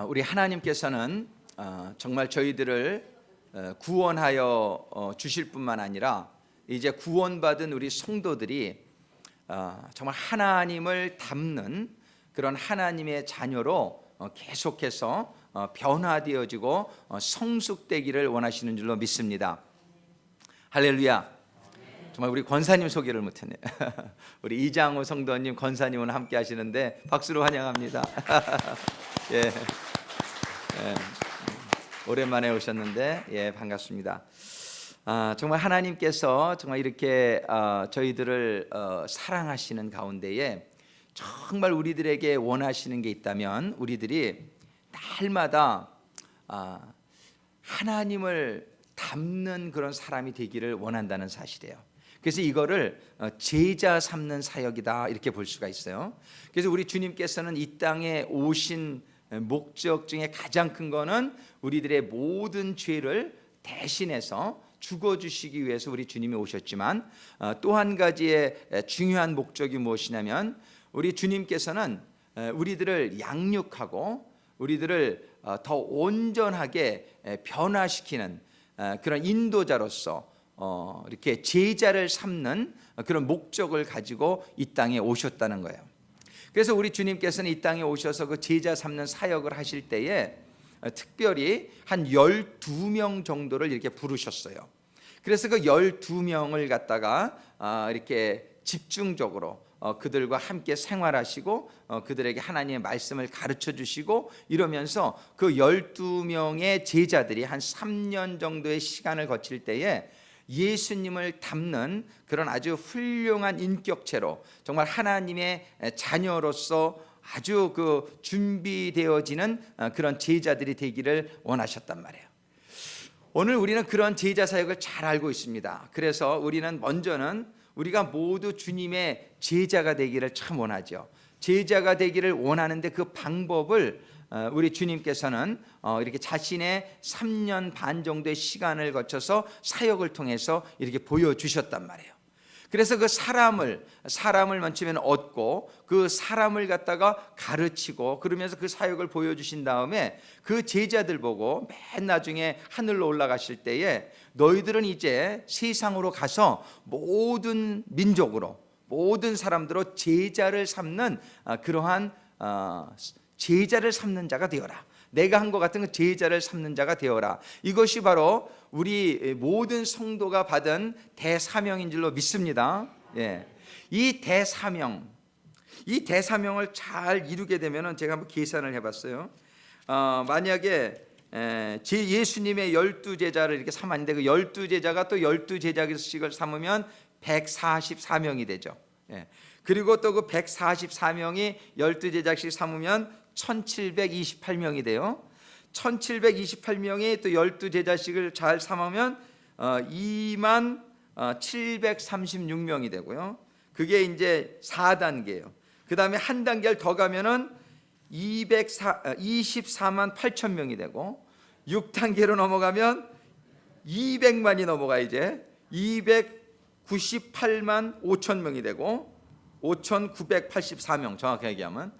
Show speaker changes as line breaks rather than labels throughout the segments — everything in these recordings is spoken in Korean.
우리 하나님께서는 정말 저희들을 구원하여 주실 뿐만 아니라 이제 구원받은 우리 성도들이 정말 하나님을 닮는 그런 하나님의 자녀로 계속해서 변화되어지고 성숙되기를 원하시는 줄로 믿습니다. 할렐루야. 정말 우리 권사님 소개를 못했네요. 우리 이장호 성도님, 권사님은 함께 하시는데 박수로 환영합니다. 예. 예. 오랜만에 오셨는데 반갑습니다. 정말 하나님께서 정말 이렇게 저희들을 사랑하시는 가운데에 정말 우리들에게 원하시는 게 있다면 우리들이 날마다 하나님을 닮는 그런 사람이 되기를 원한다는 사실이에요. 그래서 이거를 제자 삼는 사역이다 이렇게 볼 수가 있어요. 그래서 우리 주님께서는 이 땅에 오신 목적 중에 가장 큰 거는 우리들의 모든 죄를 대신해서 죽어주시기 위해서 우리 주님이 오셨지만 또 한 가지의 중요한 목적이 무엇이냐면 우리 주님께서는 우리들을 양육하고 우리들을 더 온전하게 변화시키는 그런 인도자로서 이렇게 제자를 삼는 그런 목적을 가지고 이 땅에 오셨다는 거예요. 그래서 우리 주님께서는 이 땅에 오셔서 그 제자 삼는 사역을 하실 때에 특별히 한 12명 정도를 이렇게 부르셨어요. 그래서 그 12명을 갖다가 이렇게 집중적으로 그들과 함께 생활하시고 그들에게 하나님의 말씀을 가르쳐 주시고 이러면서 그 12명의 제자들이 한 3년 정도의 시간을 거칠 때에 예수님을 닮는 그런 아주 훌륭한 인격체로 정말 하나님의 자녀로서 아주 그 준비되어지는 그런 제자들이 되기를 원하셨단 말이에요. 오늘 우리는 그런 제자 사역을 잘 알고 있습니다. 그래서 우리는 먼저는 우리가 모두 주님의 제자가 되기를 참 원하죠. 제자가 되기를 원하는데 그 방법을 우리 주님께서는 이렇게 자신의 3년 반 정도의 시간을 거쳐서 사역을 통해서 이렇게 보여주셨단 말이에요. 그래서 그 사람을 먼저는 얻고 그 사람을 갖다가 가르치고 그러면서 그 사역을 보여주신 다음에 그 제자들 보고 맨 나중에 하늘로 올라가실 때에 너희들은 이제 세상으로 가서 모든 민족으로 모든 사람들로 제자를 삼는 그러한 제자를 삼는 자가 되어라. 내가 한 것 같은 그 제자를 삼는 자가 되어라. 이것이 바로 우리 모든 성도가 받은 대사명인 줄로 믿습니다. 이 대사명을 잘 이루게 되면 제가 한번 계산을 해봤어요. 만약에 예수님의 12제자를 이렇게 삼았는데 그 12제자가 또 12제자씩을 삼으면 144명이 되죠. 그리고 또 그 144명이 12제자씩 삼으면 1728명이 돼요. 1728명이 또 12제자씩을 잘 삼으면 2만 736명이 되고요. 그게 이제 4단계예요. 그 다음에 한 단계를 더 가면은 24만 8천 명이 되고 6단계로 넘어가면 200만이 넘어가 이제 298만 5천 명이 되고 5,984명 정확하게 얘기하면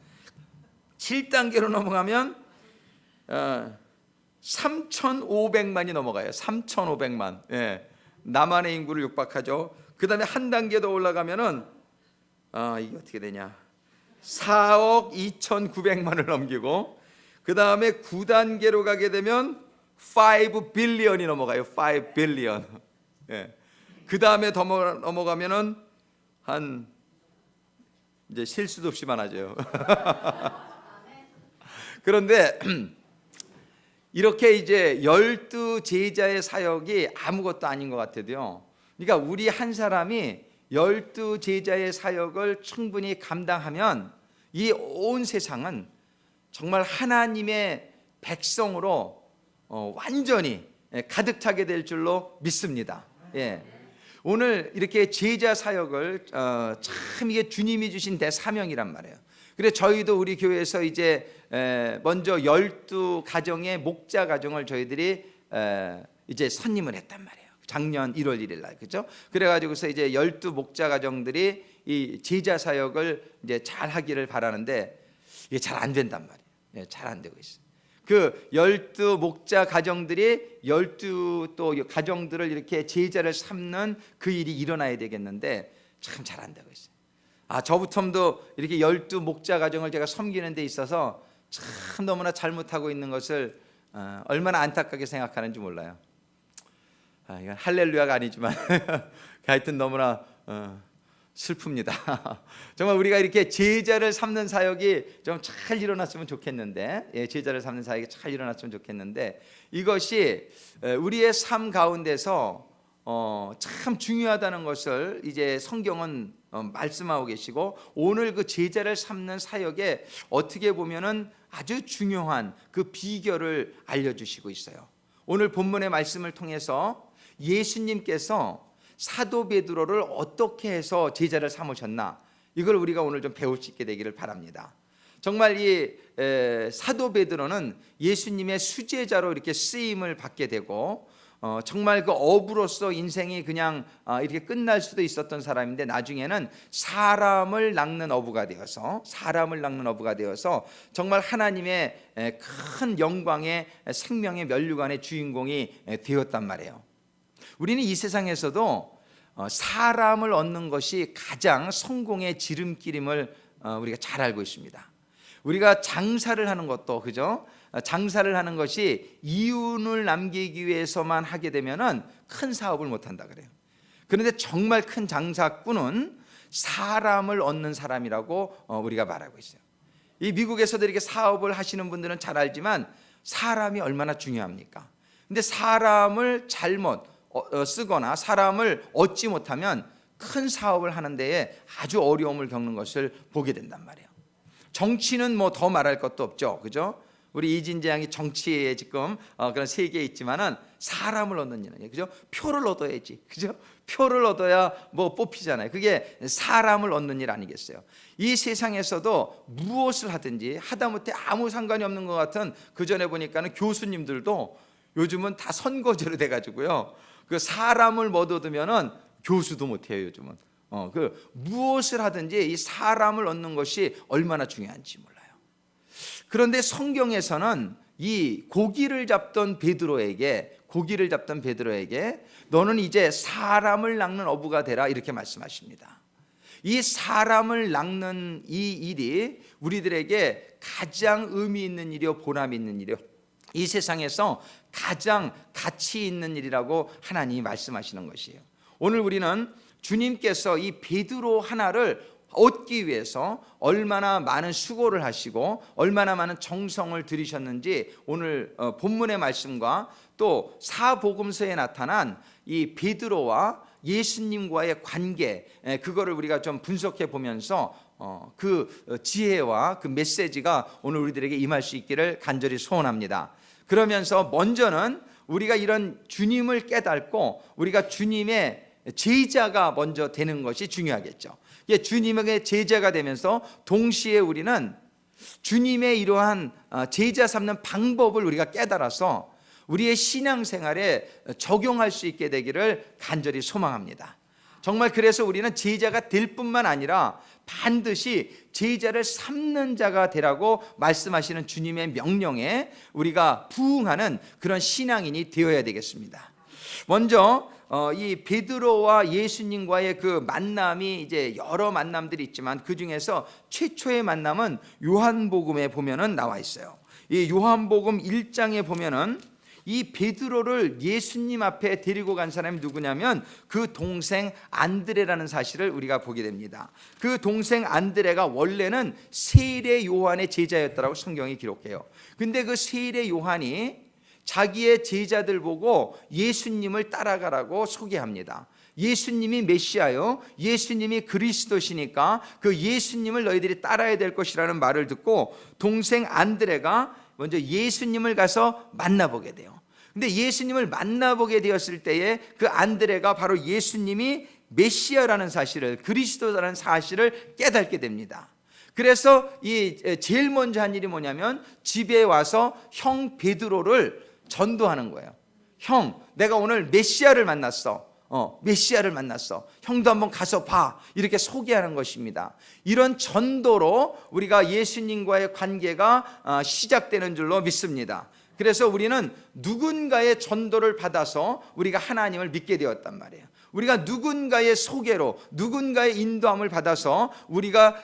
7단계로 넘어가면 3,500만이 넘어가요. 3,500만. 남한의 인구를 육박하죠. 그 다음에 한 단계 더 올라가면은 이게 어떻게 되냐 4억 2,900만을 넘기고 그 다음에 9단계로 가게 되면 5 빌리언이 넘어가요. 5 빌리언. 그 다음에 더 넘어가면은 한 이제 셀 수도 없이 많아져요. 그런데 이렇게 이제 12제자의 사역이 아무것도 아닌 것 같아도요. 그러니까 우리 한 사람이 12제자의 사역을 충분히 감당하면 이 온 세상은 정말 하나님의 백성으로 완전히 가득 차게 될 줄로 믿습니다. 오늘 이렇게 제자 사역을 참 이게 주님이 주신 대사명이란 말이에요. 그래서 저희도 우리 교회에서 이제 먼저 12가정의 목자 가정을 저희들이 이제 선임을 했단 말이에요. 작년 1월 1일 날, 그렇죠? 그래가지고서 이제 12 목자 가정들이 이 제자 사역을 이제 잘 하기를 바라는데 이게 잘 안 된단 말이에요. 잘 안 되고 있어요. 그 12 목자 가정들이 12 또 가정들을 이렇게 제자를 삼는 그 일이 일어나야 되겠는데 참 잘 안 되고 있어요. 저부터도 이렇게 12 목자 가정을 제가 섬기는 데 있어서 참 너무나 잘못하고 있는 것을 얼마나 안타깝게 생각하는지 몰라요. 이건 할렐루야가 아니지만 하여튼 너무나 슬픕니다. 정말 우리가 이렇게 제자를 삼는 사역이 좀 잘 일어났으면 좋겠는데, 제자를 삼는 사역이 잘 일어났으면 좋겠는데, 이것이 우리의 삶 가운데서 참 중요하다는 것을 이제 성경은 말씀하고 계시고, 오늘 그 제자를 삼는 사역에 어떻게 보면은 아주 중요한 그 비결을 알려주시고 있어요. 오늘 본문의 말씀을 통해서 예수님께서 사도 베드로를 어떻게 해서 제자를 삼으셨나, 이걸 우리가 오늘 좀 배울 수 있게 되기를 바랍니다. 정말 이 사도 베드로는 예수님의 수제자로 이렇게 쓰임을 받게 되고, 정말 그 어부로서 인생이 그냥 이렇게 끝날 수도 있었던 사람인데, 나중에는 사람을 낚는 어부가 되어서 정말 하나님의 큰 영광의 생명의 면류관의 주인공이 되었단 말이에요. 우리는 이 세상에서도 사람을 얻는 것이 가장 성공의 지름길임을 우리가 잘 알고 있습니다. 우리가 장사를 하는 것도, 그죠? 장사를 하는 것이 이윤을 남기기 위해서만 하게 되면은 큰 사업을 못 한다 그래요. 그런데 정말 큰 장사꾼은 사람을 얻는 사람이라고 우리가 말하고 있어요. 이 미국에서도 이렇게 사업을 하시는 분들은 잘 알지만 사람이 얼마나 중요합니까? 근데 사람을 잘못 쓰거나 사람을 얻지 못하면 큰 사업을 하는 데에 아주 어려움을 겪는 것을 보게 된단 말이에요. 정치는 뭐 더 말할 것도 없죠, 그죠? 우리 이진재 양이 정치에 지금 그런 세계에 있지만은 사람을 얻는 일은, 그죠? 표를 얻어야지, 그죠? 표를 얻어야 뭐 뽑히잖아요. 그게 사람을 얻는 일 아니겠어요? 이 세상에서도 무엇을 하든지 하다못해 아무 상관이 없는 것 같은, 그 전에 보니까는 교수님들도 요즘은 다 선거제로 돼가지고요, 그 사람을 못 얻으면은 교수도 못해요 요즘은. 그 무엇을 하든지 이 사람을 얻는 것이 얼마나 중요한지 몰라요. 그런데 성경에서는 이 고기를 잡던 베드로에게 너는 이제 사람을 낚는 어부가 되라, 이렇게 말씀하십니다. 이 사람을 낚는 이 일이 우리들에게 가장 의미 있는 일이요, 보람 있는 일이요, 이 세상에서 가장 가치 있는 일이라고 하나님이 말씀하시는 것이에요. 오늘 우리는 주님께서 이 베드로 하나를 얻기 위해서 얼마나 많은 수고를 하시고 얼마나 많은 정성을 들이셨는지, 오늘 본문의 말씀과 또 사복음서에 나타난 이 베드로와 예수님과의 관계, 그거를 우리가 좀 분석해 보면서 그 지혜와 그 메시지가 오늘 우리들에게 임할 수 있기를 간절히 소원합니다. 그러면서 먼저는 우리가 이런 주님을 깨닫고 우리가 주님의 제자가 먼저 되는 것이 중요하겠죠. 주님에게 제자가 되면서 동시에 우리는 주님의 이러한 제자 삼는 방법을 우리가 깨달아서 우리의 신앙생활에 적용할 수 있게 되기를 간절히 소망합니다. 정말 그래서 우리는 제자가 될 뿐만 아니라 반드시 제자를 삼는 자가 되라고 말씀하시는 주님의 명령에 우리가 부응하는 그런 신앙인이 되어야 되겠습니다. 먼저 이 베드로와 예수님과의 그 만남이 이제 여러 만남들이 있지만, 그 중에서 최초의 만남은 요한복음에 보면은 나와 있어요. 이 요한복음 1장에 보면은 이 베드로를 예수님 앞에 데리고 간 사람이 누구냐면 그 동생 안드레라는 사실을 우리가 보게 됩니다. 그 동생 안드레가 원래는 세례 요한의 제자였다라고 성경이 기록해요. 근데 그 세례 요한이 자기의 제자들 보고 예수님을 따라가라고 소개합니다. 예수님이 메시아요, 예수님이 그리스도시니까 그 예수님을 너희들이 따라야 될 것이라는 말을 듣고 동생 안드레가 먼저 예수님을 가서 만나보게 돼요. 근데 예수님을 만나보게 되었을 때에 그 안드레가 바로 예수님이 메시아라는 사실을, 그리스도라는 사실을 깨닫게 됩니다. 그래서 이 제일 먼저 한 일이 뭐냐면 집에 와서 형 베드로를 전도하는 거예요. 형, 내가 오늘 메시아를 만났어. 메시아를 만났어. 형도 한번 가서 봐. 이렇게 소개하는 것입니다. 이런 전도로 우리가 예수님과의 관계가 시작되는 줄로 믿습니다. 그래서 우리는 누군가의 전도를 받아서 우리가 하나님을 믿게 되었단 말이에요. 우리가 누군가의 소개로, 누군가의 인도함을 받아서 우리가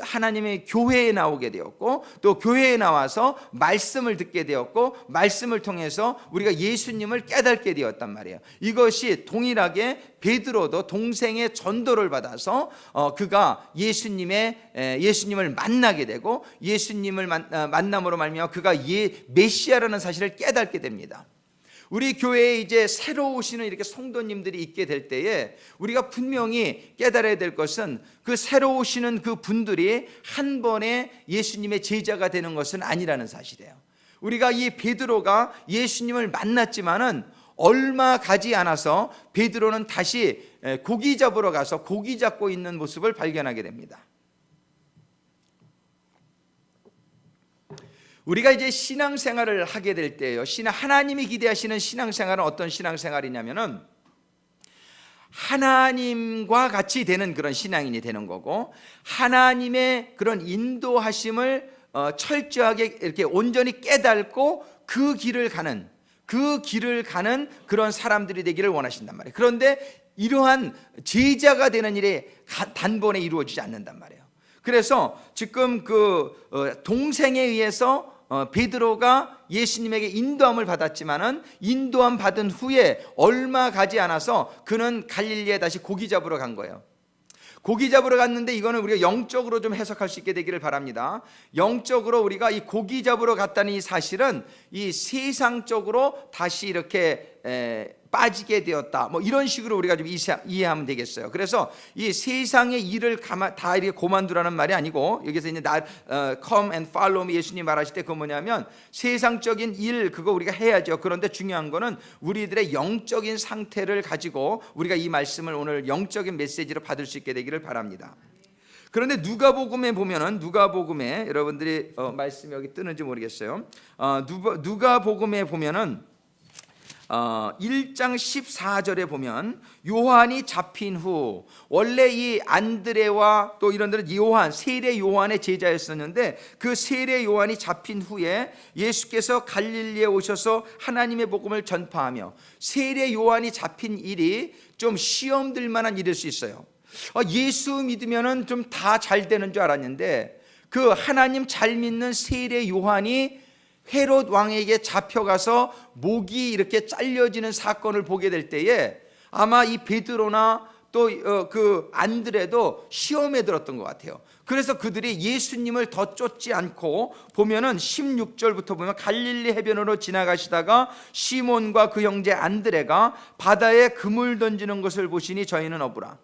하나님의 교회에 나오게 되었고, 또 교회에 나와서 말씀을 듣게 되었고, 말씀을 통해서 우리가 예수님을 깨닫게 되었단 말이에요. 이것이 동일하게 베드로도 동생의 전도를 받아서 그가 예수님을 만나게 되고, 예수님을 만남으로 말미암아 그가 메시아라는 사실을 깨닫게 됩니다. 우리 교회에 이제 새로 오시는 이렇게 성도님들이 있게 될 때에 우리가 분명히 깨달아야 될 것은, 그 새로 오시는 그 분들이 한 번에 예수님의 제자가 되는 것은 아니라는 사실이에요. 우리가 이 베드로가 예수님을 만났지만은 얼마 가지 않아서 베드로는 다시 고기 잡으러 가서 고기 잡고 있는 모습을 발견하게 됩니다. 우리가 이제 신앙생활을 하게 될 때요, 하나님이 기대하시는 신앙생활은 어떤 신앙생활이냐면은 하나님과 같이 되는 그런 신앙인이 되는 거고, 하나님의 그런 인도하심을 철저하게 이렇게 온전히 깨닫고 그 길을 가는 그런 사람들이 되기를 원하신단 말이에요. 그런데 이러한 제자가 되는 일이 단번에 이루어지지 않는단 말이에요. 그래서 지금 동생에 의해서 베드로가 예수님에게 인도함을 받았지만은, 인도함 받은 후에 얼마 가지 않아서 그는 갈릴리에 다시 고기 잡으러 간 거예요. 고기 잡으러 갔는데, 이거는 우리가 영적으로 좀 해석할 수 있게 되기를 바랍니다. 영적으로 우리가 이 고기 잡으러 갔다는 이 사실은 이 세상적으로 다시 이렇게 빠지게 되었다, 뭐 이런 식으로 우리가 좀 이해하면 되겠어요. 그래서 이 세상의 일을 다 이렇게 고만두라는 말이 아니고, 여기서 이제 come and follow me 예수님 말하실 때, 그거 뭐냐면 세상적인 일 그거 우리가 해야죠. 그런데 중요한 거는 우리들의 영적인 상태를 가지고 우리가 이 말씀을 오늘 영적인 메시지로 받을 수 있게 되기를 바랍니다. 그런데 누가복음에 보면은, 여러분들이 말씀이 여기 뜨는지 모르겠어요. 누가복음에 보면은 1장 14절에 보면, 요한이 잡힌 후, 원래 이 안드레와 또 이런 데는 세례 요한의 제자였었는데, 그 세례 요한이 잡힌 후에 예수께서 갈릴리에 오셔서 하나님의 복음을 전파하며, 세례 요한이 잡힌 일이 좀 시험들 만한 일일 수 있어요. 예수 믿으면은 좀 다 잘 되는 줄 알았는데, 그 하나님 잘 믿는 세례 요한이 헤롯 왕에게 잡혀가서 목이 이렇게 잘려지는 사건을 보게 될 때에 아마 이 베드로나 또 그 안드레도 시험에 들었던 것 같아요. 그래서 그들이 예수님을 더 쫓지 않고, 보면은 16절부터 보면, 갈릴리 해변으로 지나가시다가 시몬과 그 형제 안드레가 바다에 그물 던지는 것을 보시니 저희는 어부라.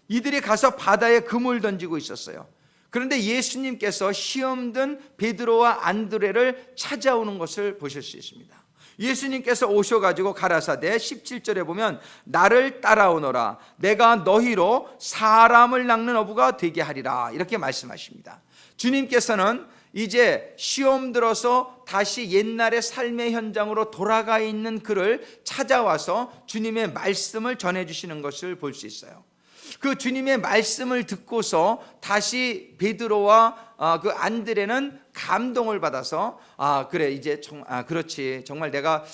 이들이 가서 바다에 그물 던지고 있었어요. 그런데 예수님께서 시험든 베드로와 안드레를 찾아오는 것을 보실 수 있습니다. 예수님께서 오셔가지고 가라사대 17절에 보면, 나를 따라오너라, 내가 너희로 사람을 낚는 어부가 되게 하리라, 이렇게 말씀하십니다. 주님께서는 이제 시험 들어서 다시 옛날의 삶의 현장으로 돌아가 있는 그를 찾아와서 주님의 말씀을 전해주시는 것을 볼 수 있어요. 그 주님의 말씀을 듣고서 다시 베드로와 그 안드레는 감동을 받아서, 그래, 이제 그렇지, 정말 내가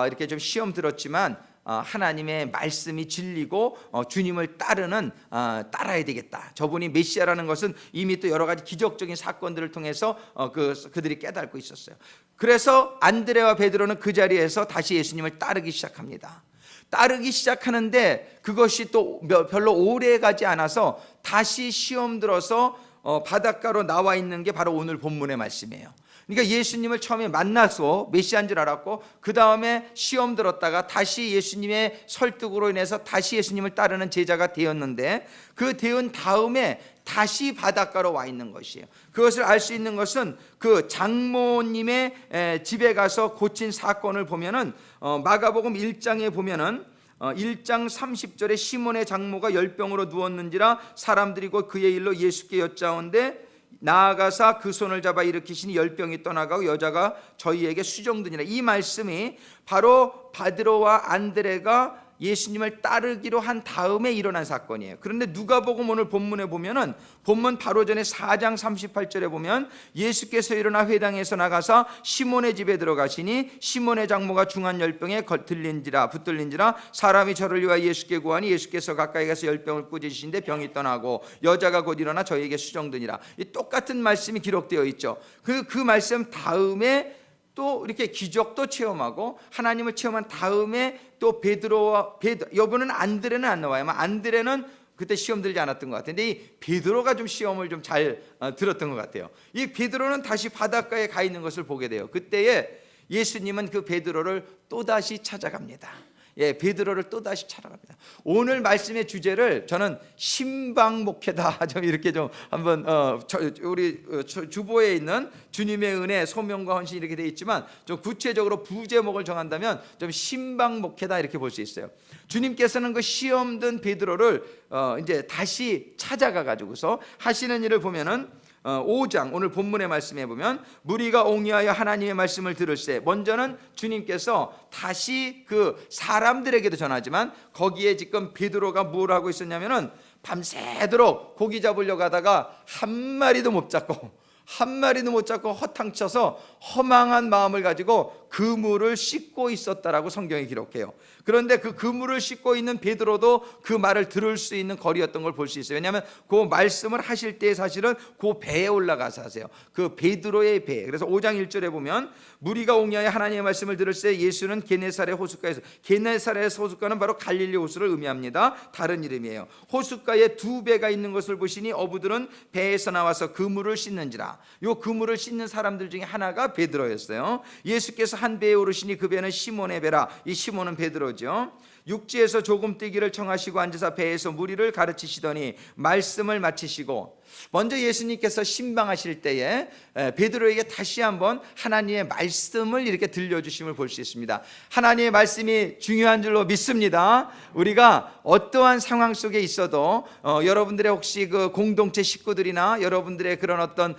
이렇게 좀 시험 들었지만 하나님의 말씀이 진리고 주님을 따라야 되겠다. 저분이 메시아라는 것은 이미 또 여러 가지 기적적인 사건들을 통해서 그들이 깨닫고 있었어요. 그래서 안드레와 베드로는 그 자리에서 다시 예수님을 따르기 시작하는데, 그것이 또 별로 오래 가지 않아서 다시 시험 들어서 바닷가로 나와 있는 게 바로 오늘 본문의 말씀이에요. 그러니까 예수님을 처음에 만나서 메시아인 줄 알았고, 그 다음에 시험 들었다가 다시 예수님의 설득으로 인해서 다시 예수님을 따르는 제자가 되었는데, 그 되은 다음에 다시 바닷가로 와 있는 것이에요. 그것을 알 수 있는 것은 그 장모님의 집에 가서 고친 사건을 보면은, 마가복음 1장에 보면은 1장 30절에 시몬의 장모가 열병으로 누웠는지라 사람들이 곧 그의 일로 예수께 여짜온데, 나아가사 그 손을 잡아 일으키시니 열병이 떠나가고 여자가 저희에게 수종드니라. 이 말씀이 바로 베드로와 안드레가 예수님을 따르기로 한 다음에 일어난 사건이에요. 그런데 누가복음 오늘 본문에 보면은 본문 바로 전에 4장 38절에 보면 예수께서 일어나 회당에서 나가서 시몬의 집에 들어가시니 시몬의 장모가 중한 열병에 붙들린지라 사람이 저를 위하여 예수께 구하니 예수께서 가까이 가서 열병을 꾸짖으신데 병이 떠나고 여자가 곧 일어나 저에게 수정되니라. 이 똑같은 말씀이 기록되어 있죠. 그 말씀 다음에 또 이렇게 기적도 체험하고 하나님을 체험한 다음에 또 베드로와 여분은 안드레는 안 나와요. 안드레는 그때 시험 들지 않았던 것 같은데 이 베드로가 좀 시험을 좀 잘 들었던 것 같아요. 이 베드로는 다시 바닷가에 가 있는 것을 보게 돼요. 그때에 예수님은 그 베드로를 또다시 찾아갑니다. 베드로를 또다시 찾아갑니다. 오늘 말씀의 주제를 저는 신방목회다 좀 이렇게 좀 한번 우리 주보에 있는 주님의 은혜, 소명과 헌신 이렇게 되어 있지만 좀 구체적으로 부제목을 정한다면 좀 신방목회다 이렇게 볼 수 있어요. 주님께서는 그 시험든 베드로를 이제 다시 찾아가 가지고서 하시는 일을 보면은 5장 오늘 본문의 말씀에 보면 무리가 옹이하여 하나님의 말씀을 들을세 먼저는 주님께서 다시 그 사람들에게도 전하지만 거기에 지금 베드로가 뭘 하고 있었냐면은 밤새도록 고기 잡으려고 하다가 한 마리도 못 잡고 허탕쳐서 허망한 마음을 가지고 그물을 씻고 있었다라고 성경이 기록해요. 그런데 그 그물을 씻고 있는 베드로도 그 말을 들을 수 있는 거리였던 걸 볼 수 있어요. 왜냐하면 그 말씀을 하실 때 사실은 그 배에 올라가서 하세요. 그 베드로의 배. 그래서 5장 1절에 보면 무리가 옹이하여 하나님의 말씀을 들을새 예수는 게네사렛 호숫가에서, 게네사렛 호숫가는 바로 갈릴리 호수를 의미합니다. 다른 이름이에요. 호숫가에 두 배가 있는 것을 보시니 어부들은 배에서 나와서 그물을 씻는지라. 요 그물을 씻는 사람들 중에 하나가 베드로였어요. 예수께서 한 배에 오르시니 그 배는 시몬의 배라. 이 시몬은 베드로죠. 육지에서 조금 뛰기를 청하시고 앉으사 배에서 무리를 가르치시더니 말씀을 마치시고, 먼저 예수님께서 신방하실 때에 베드로에게 다시 한번 하나님의 말씀을 이렇게 들려주심을 볼 수 있습니다. 하나님의 말씀이 중요한 줄로 믿습니다. 우리가 어떠한 상황 속에 있어도 여러분들의 혹시 그 공동체 식구들이나 여러분들의 그런 어떤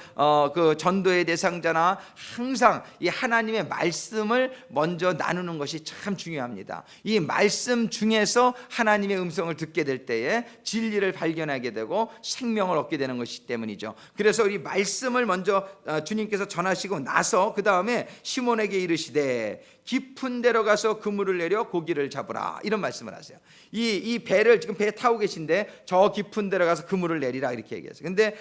그 전도의 대상자나 항상 이 하나님의 말씀을 먼저 나누는 것이 참 중요합니다. 이 말씀 중에서 하나님의 음성을 듣게 될 때에 진리를 발견하게 되고 생명을 얻게 되는 것이기 때문이죠. 그래서 우리 말씀을 먼저 주님께서 전하시고 나서 그 다음에 시몬에게 이르시되 깊은 데로 가서 그물을 내려 고기를 잡으라, 이런 말씀을 하세요. 이 배를 지금 배에 타고 계신데 저 깊은 데로 가서 그물을 내리라 이렇게 얘기했어요. 근데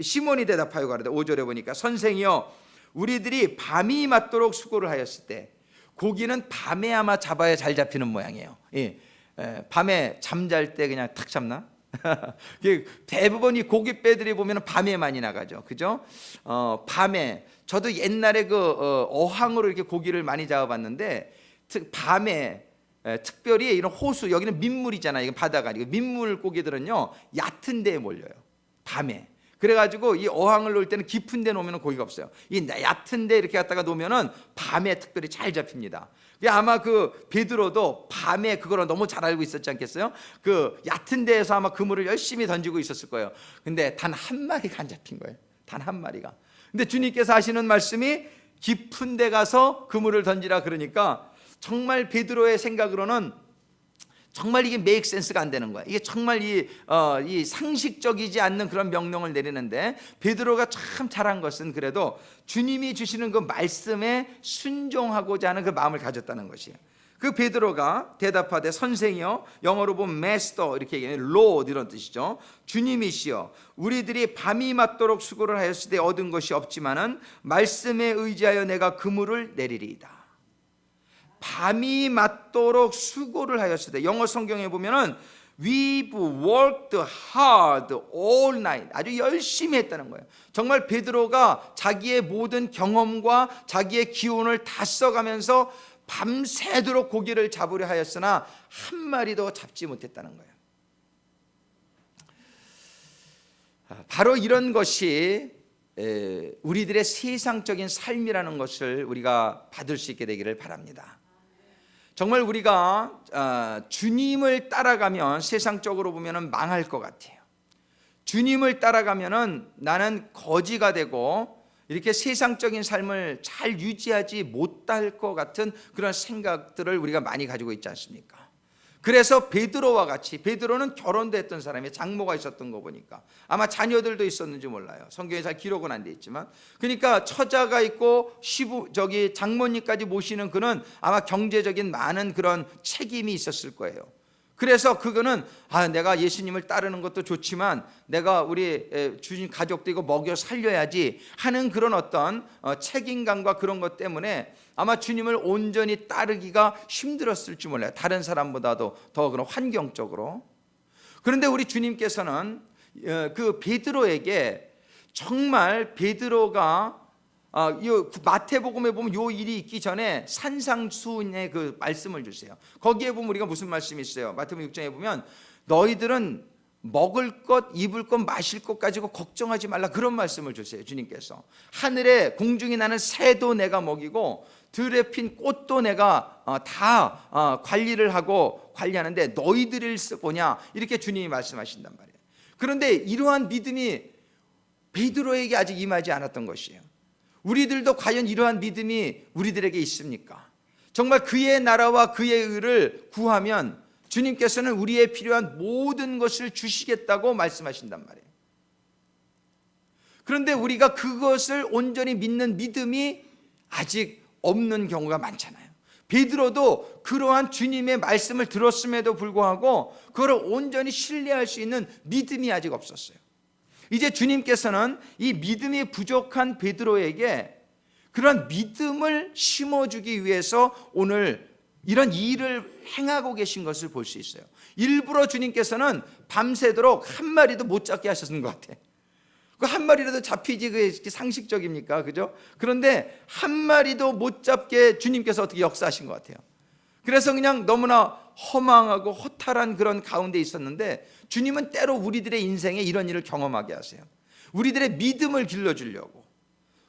시몬이 대답하여 가로되 5절에 보니까 선생이여 우리들이 밤이 맞도록 수고를 하였을 때, 고기는 밤에 아마 잡아야 잘 잡히는 모양이에요. 밤에 잠잘 때 그냥 탁 잡나? 대부분 이 고깃배들이 보면 밤에 많이 나가죠, 그죠? 밤에 저도 옛날에 그 어항으로 이렇게 고기를 많이 잡아봤는데 밤에 특별히 이런 호수, 여기는 민물이잖아요. 이건 바다가 아니고 민물 고기들은요 얕은 데에 몰려요, 밤에. 그래가지고 이 어항을 놓을 때는 깊은 데 놓으면 고기가 없어요. 이 얕은 데 이렇게 갖다가 놓으면은 밤에 특별히 잘 잡힙니다. 아마 그 베드로도 밤에 그거를 너무 잘 알고 있었지 않겠어요? 그 얕은 데에서 아마 그물을 열심히 던지고 있었을 거예요. 근데 단 한 마리가 안 잡힌 거예요. 단 한 마리가. 근데 주님께서 하시는 말씀이 깊은 데 가서 그물을 던지라 그러니까 정말 베드로의 생각으로는 정말 이게 메이크 센스가 안 되는 거야. 이게 정말 이 상식적이지 않는 그런 명령을 내리는데, 베드로가 참 잘한 것은 그래도 주님이 주시는 그 말씀에 순종하고자 하는 그 마음을 가졌다는 것이에요. 그 베드로가 대답하되 선생이여, 영어로 보면 마스터 이렇게 얘기해요. 로 이런 뜻이죠. 주님이시여 우리들이 밤이 맞도록 수고를 하였을 때 얻은 것이 없지만은 말씀에 의지하여 내가 그물을 내리리이다. 밤이 맞도록 수고를 하였을 때, 영어 성경에 보면은 We've worked hard all night. 아주 열심히 했다는 거예요. 정말 베드로가 자기의 모든 경험과 자기의 기운을 다 써가면서 밤새도록 고기를 잡으려 하였으나 한 마리도 잡지 못했다는 거예요. 바로 이런 것이 우리들의 세상적인 삶이라는 것을 우리가 받을 수 있게 되기를 바랍니다. 정말 우리가 주님을 따라가면 세상적으로 보면 망할 것 같아요. 주님을 따라가면 나는 거지가 되고 이렇게 세상적인 삶을 잘 유지하지 못할 것 같은 그런 생각들을 우리가 많이 가지고 있지 않습니까? 그래서 베드로와 같이, 베드로는 결혼도 했던 사람이에요. 장모가 있었던 거 보니까 아마 자녀들도 있었는지 몰라요. 성경에 잘 기록은 안 돼 있지만, 그러니까 처자가 있고 장모님까지 모시는 그는 아마 경제적인 많은 그런 책임이 있었을 거예요. 그래서 그거는 내가 예수님을 따르는 것도 좋지만 내가 우리 주님 가족도 이거 먹여 살려야지 하는 그런 어떤 책임감과 그런 것 때문에 아마 주님을 온전히 따르기가 힘들었을지 몰라요. 다른 사람보다도 더 그런 환경적으로. 그런데 우리 주님께서는 그 베드로에게 정말 베드로가 마태복음에 보면 요 일이 있기 전에 산상수훈의 그 말씀을 주세요. 거기에 보면 우리가 무슨 말씀이 있어요? 마태복음 6장에 보면 너희들은 먹을 것, 입을 것, 마실 것 가지고 걱정하지 말라, 그런 말씀을 주세요. 주님께서 하늘에 공중에 나는 새도 내가 먹이고 들에 핀 꽃도 내가 다 관리를 하고 관리하는데 너희들을 보냐, 이렇게 주님이 말씀하신단 말이에요. 그런데 이러한 믿음이 베드로에게 아직 임하지 않았던 것이에요. 우리들도 과연 이러한 믿음이 우리들에게 있습니까? 정말 그의 나라와 그의 의를 구하면 주님께서는 우리의 필요한 모든 것을 주시겠다고 말씀하신단 말이에요. 그런데 우리가 그것을 온전히 믿는 믿음이 아직 없는 경우가 많잖아요. 베드로도 그러한 주님의 말씀을 들었음에도 불구하고 그걸 온전히 신뢰할 수 있는 믿음이 아직 없었어요. 이제 주님께서는 이 믿음이 부족한 베드로에게 그런 믿음을 심어주기 위해서 오늘 이런 일을 행하고 계신 것을 볼 수 있어요. 일부러 주님께서는 밤새도록 한 마리도 못 잡게 하셨는 것 같아요. 그 한 마리라도 잡히지, 그게 상식적입니까? 그죠? 그런데 한 마리도 못 잡게 주님께서 어떻게 역사하신 것 같아요. 그래서 그냥 너무나 허망하고 허탈한 그런 가운데 있었는데 주님은 때로 우리들의 인생에 이런 일을 경험하게 하세요. 우리들의 믿음을 길러주려고.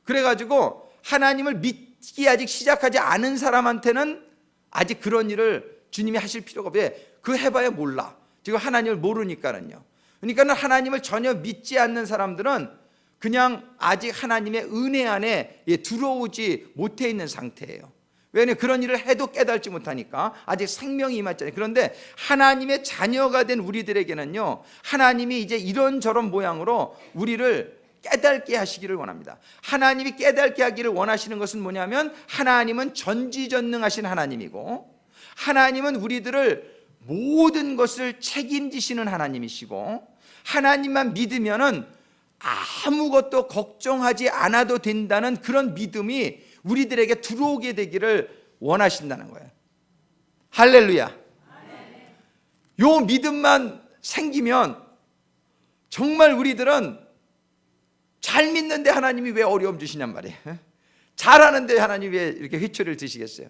그래가지고 하나님을 믿기 아직 시작하지 않은 사람한테는 아직 그런 일을 주님이 하실 필요가 없어요. 그 해봐야 몰라. 지금 하나님을 모르니까는요. 그러니까 하나님을 전혀 믿지 않는 사람들은 그냥 아직 하나님의 은혜 안에 들어오지 못해 있는 상태예요. 왜냐하면 그런 일을 해도 깨달지 못하니까 아직 생명이 임했잖아요. 그런데 하나님의 자녀가 된 우리들에게는요, 하나님이 이제 이런저런 모양으로 우리를 깨닫게 하시기를 원합니다. 하나님이 깨닫게 하기를 원하시는 것은 뭐냐면 하나님은 전지전능하신 하나님이고 하나님은 우리들을 모든 것을 책임지시는 하나님이시고 하나님만 믿으면은 아무것도 걱정하지 않아도 된다는 그런 믿음이 우리들에게 들어오게 되기를 원하신다는 거예요. 할렐루야. 요 믿음만 생기면 정말 우리들은 잘 믿는데 하나님이 왜 어려움 주시냔 말이에요. 잘하는데 하나님이 왜 이렇게 회초리를 드시겠어요?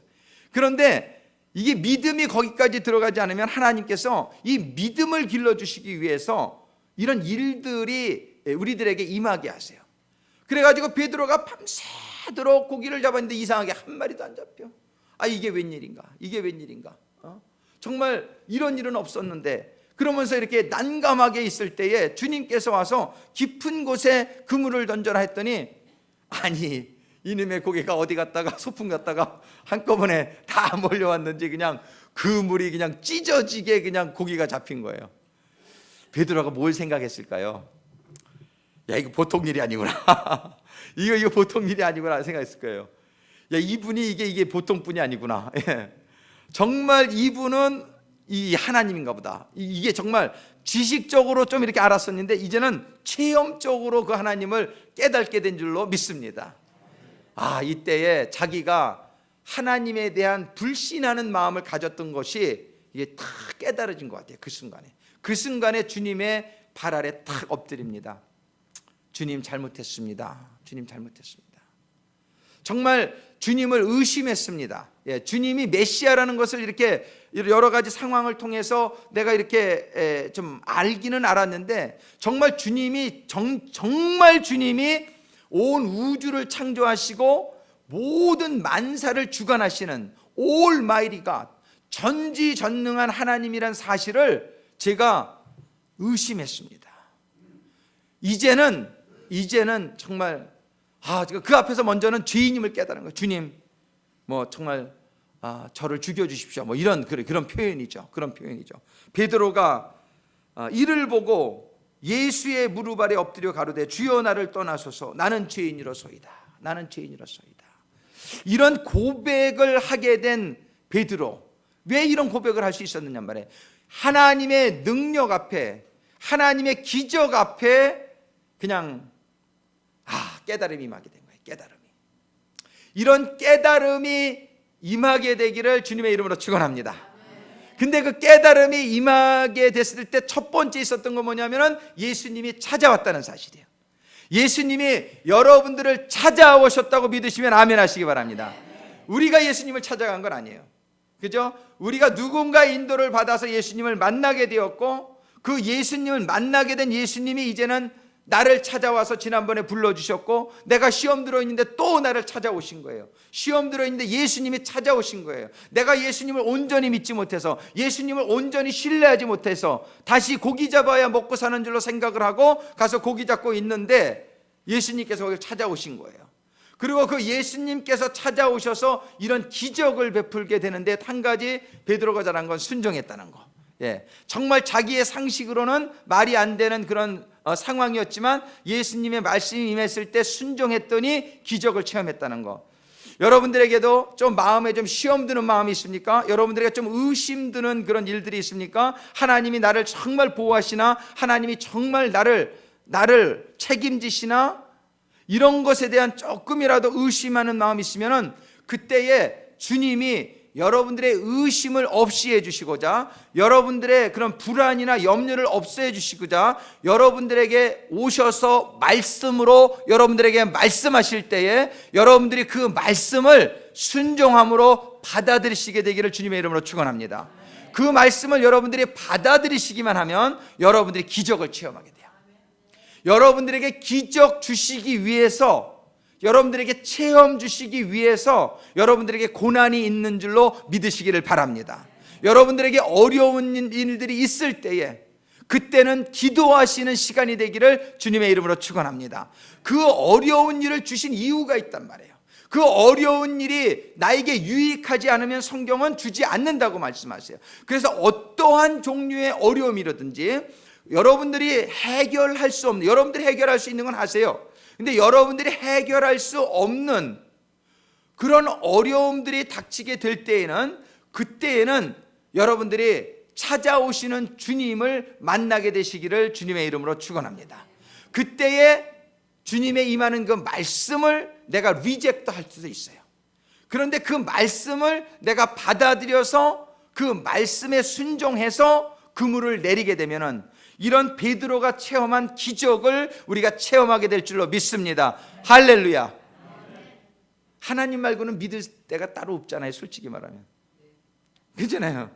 그런데 이게 믿음이 거기까지 들어가지 않으면 하나님께서 이 믿음을 길러주시기 위해서 이런 일들이 우리들에게 임하게 하세요. 그래가지고 베드로가 밤새도록 고기를 잡았는데 이상하게 한 마리도 안 잡혀. 이게 웬일인가? 이게 웬일인가? 정말 이런 일은 없었는데, 그러면서 이렇게 난감하게 있을 때에 주님께서 와서 깊은 곳에 그물을 던져라 했더니 아니 이놈의 고기가 어디 갔다가 소풍 갔다가 한꺼번에 다 몰려왔는지 그냥 그물이 그냥 찢어지게 그냥 고기가 잡힌 거예요. 베드로가 뭘 생각했을까요? 야, 이거 보통 일이 아니구나. 이거 보통 일이 아니구나 생각했을 거예요. 야, 이분이 이게 보통 분이 아니구나. 정말 이분은 이 하나님인가 보다. 이게 정말 지식적으로 좀 이렇게 알았었는데 이제는 체험적으로 그 하나님을 깨닫게 된 줄로 믿습니다. 이때에 자기가 하나님에 대한 불신하는 마음을 가졌던 것이 이게 탁 깨달아진 것 같아요. 그 순간에 주님의 발 아래 탁 엎드립니다. 주님 잘못했습니다. 주님 잘못했습니다. 정말 주님을 의심했습니다. 주님이 메시아라는 것을 이렇게 여러 가지 상황을 통해서 내가 이렇게 좀 알기는 알았는데 정말 주님이 온 우주를 창조하시고 모든 만사를 주관하시는 올마이티 갓, 전지전능한 하나님이란 사실을 제가 의심했습니다. 이제는 정말 그 앞에서 먼저는 죄인임을 깨달은 거예요. 주님, 정말 저를 죽여주십시오. 뭐 이런 그런 표현이죠. 그런 표현이죠. 베드로가 이를 보고 예수의 무릎 아래 엎드려 가로되 주여 나를 떠나소서 나는 죄인이로소이다. 나는 죄인이로소이다. 이런 고백을 하게 된 베드로, 왜 이런 고백을 할 수 있었느냐 말이에요. 하나님의 능력 앞에, 하나님의 기적 앞에 그냥 깨달음이 임하게 된 거예요. 깨달음이. 이런 깨달음이 임하게 되기를 주님의 이름으로 축원합니다. 근데 그 깨달음이 임하게 됐을 때 첫 번째 있었던 건 뭐냐면은 예수님이 찾아왔다는 사실이에요. 예수님이 여러분들을 찾아오셨다고 믿으시면 아멘 하시기 바랍니다. 우리가 예수님을 찾아간 건 아니에요. 그죠? 우리가 누군가의 인도를 받아서 예수님을 만나게 되었고, 그 예수님을 만나게 된 예수님이 이제는 나를 찾아와서 지난번에 불러주셨고, 내가 시험 들어있는데 또 나를 찾아오신 거예요. 시험 들어있는데 예수님이 찾아오신 거예요. 내가 예수님을 온전히 믿지 못해서, 예수님을 온전히 신뢰하지 못해서 다시 고기 잡아야 먹고 사는 줄로 생각을 하고 가서 고기 잡고 있는데 예수님께서 거기를 찾아오신 거예요. 그리고 그 예수님께서 찾아오셔서 이런 기적을 베풀게 되는데, 한 가지 베드로가 잘한 건 순종했다는 거. 정말 자기의 상식으로는 말이 안 되는 그런 상황이었지만 예수님의 말씀이 임했을 때 순종했더니 기적을 체험했다는 거. 여러분들에게도 좀 마음에 좀 시험 드는 마음이 있습니까? 여러분들에게 좀 의심 드는 그런 일들이 있습니까? 하나님이 나를 정말 보호하시나? 하나님이 정말 나를 책임지시나? 이런 것에 대한 조금이라도 의심하는 마음이 있으면 그때에 주님이 여러분들의 의심을 없이 해주시고자, 여러분들의 그런 불안이나 염려를 없애해 주시고자 여러분들에게 오셔서 말씀으로 여러분들에게 말씀하실 때에 여러분들이 그 말씀을 순종함으로 받아들이시게 되기를 주님의 이름으로 축원합니다. 그 말씀을 여러분들이 받아들이시기만 하면 여러분들이 기적을 체험하게 돼요. 여러분들에게 기적 주시기 위해서, 여러분들에게 체험 주시기 위해서 여러분들에게 고난이 있는 줄로 믿으시기를 바랍니다. 여러분들에게 어려운 일들이 있을 때에 그때는 기도하시는 시간이 되기를 주님의 이름으로 축원합니다. 그 어려운 일을 주신 이유가 있단 말이에요. 그 어려운 일이 나에게 유익하지 않으면 성경은 주지 않는다고 말씀하세요. 그래서 어떠한 종류의 어려움이라든지 여러분들이 해결할 수 없는, 여러분들이 해결할 수 있는 건 하세요. 근데 여러분들이 해결할 수 없는 그런 어려움들이 닥치게 될 때에는, 그때에는 여러분들이 찾아오시는 주님을 만나게 되시기를 주님의 이름으로 축원합니다. 그때에 주님의 임하는 그 말씀을 내가 리젝트 할 수도 있어요. 그런데 그 말씀을 내가 받아들여서 그 말씀에 순종해서 그물을 내리게 되면은 이런 베드로가 체험한 기적을 우리가 체험하게 될 줄로 믿습니다. 할렐루야. 하나님 말고는 믿을 데가 따로 없잖아요, 솔직히 말하면. 그렇잖아요.